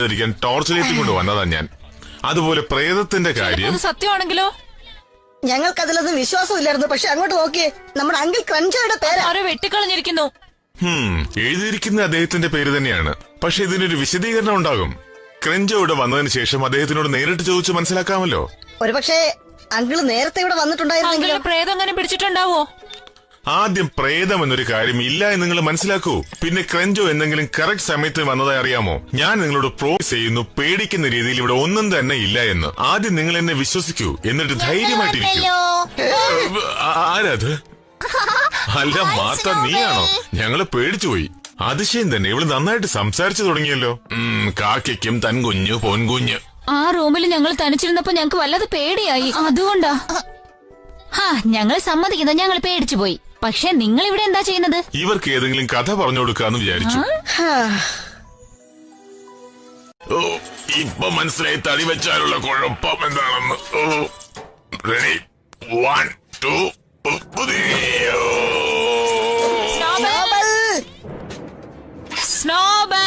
Torch light കൊണ്ട് വന്നതാ ഞാൻ. അതുപോലെ പ്രേതത്തിന്റെ കാര്യം സത്യമാണെങ്കിലോ? ഞങ്ങൾക്ക് അതിലൊന്നും വിശ്വാസമില്ലായിരുന്നു. പക്ഷെ അങ്ങോട്ട് നോക്കിയേ, നമ്മുടെ അങ്കിൾ ക്രഞ്ചോയുടെ പേര് ആരോ വെട്ടിക്കളഞ്ഞിരിക്കുന്നു. എഴുതിയിരിക്കുന്ന അദ്ദേഹത്തിന്റെ പേര് തന്നെയാണ്. പക്ഷെ ഇതിനൊരു വിശദീകരണം ഉണ്ടാകും. ക്രഞ്ചോ ഇവിടെ വന്നതിന് ശേഷം അദ്ദേഹത്തിനോട് നേരിട്ട് ചോദിച്ചു മനസ്സിലാക്കാമല്ലോ. ഒരുപക്ഷെ അങ്കിള് നേരത്തെ ഇവിടെ വന്നിട്ടുണ്ടായിരുന്നെങ്കിൽ പ്രേതം അങ്ങനെ പിടിച്ചിട്ടുണ്ടാവോ? ആദ്യം പ്രേതം എന്നൊരു കാര്യം ഇല്ല എന്ന് നിങ്ങൾ മനസ്സിലാക്കൂ. പിന്നെ ക്രഞ്ചോ എന്തെങ്കിലും കറക്റ്റ് സമയത്ത് വന്നതായി അറിയാമോ? ഞാൻ നിങ്ങളോട് പ്രോമിസ് ചെയ്യുന്നു, പേടിക്കുന്ന രീതിയിൽ ഇവിടെ ഒന്നും തന്നെ ഇല്ല എന്ന്. ആദ്യം നിങ്ങൾ എന്നെ വിശ്വസിക്കൂ, എന്നിട്ട് ധൈര്യമായിട്ടിരിക്കൂ. ആരത്? അല്ല മാർത്ത, നീയാണോ? ഞങ്ങള് പേടിച്ചുപോയി. അതിശയം തന്നെ, ഇവള് നന്നായിട്ട് സംസാരിച്ചു തുടങ്ങിയല്ലോ. കാക്കയ്ക്കും തൻ കുഞ്ഞു പൊൻകുഞ്ഞ്. ആ റൂമിൽ ഞങ്ങൾ തനിച്ചിരുന്നപ്പോ ഞങ്ങൾക്ക് വല്ലാതെ പേടിയായി. അതുകൊണ്ടാ. ഞങ്ങൾ സമ്മതിക്കുന്നത്, ഞങ്ങൾ പേടിച്ചു പോയി. പക്ഷെ നിങ്ങൾ ഇവിടെ എന്താ ചെയ്യുന്നത്? ഇവർക്ക് ഏതെങ്കിലും കഥ പറഞ്ഞു കൊടുക്കാന്ന് വിചാരിച്ചു. ഇപ്പൊ മനസ്സിലായി തടി വെച്ചാലുള്ള കുഴപ്പം എന്താണെന്ന്. Ready, 1 2 Snowball.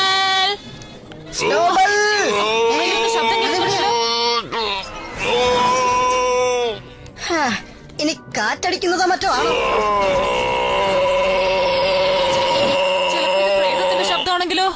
ഇനി കാറ്റടിക്കുന്നതോ മറ്റോ ആണോ? പ്രേതത്തിന്റെ ശബ്ദമാണെങ്കിലോ?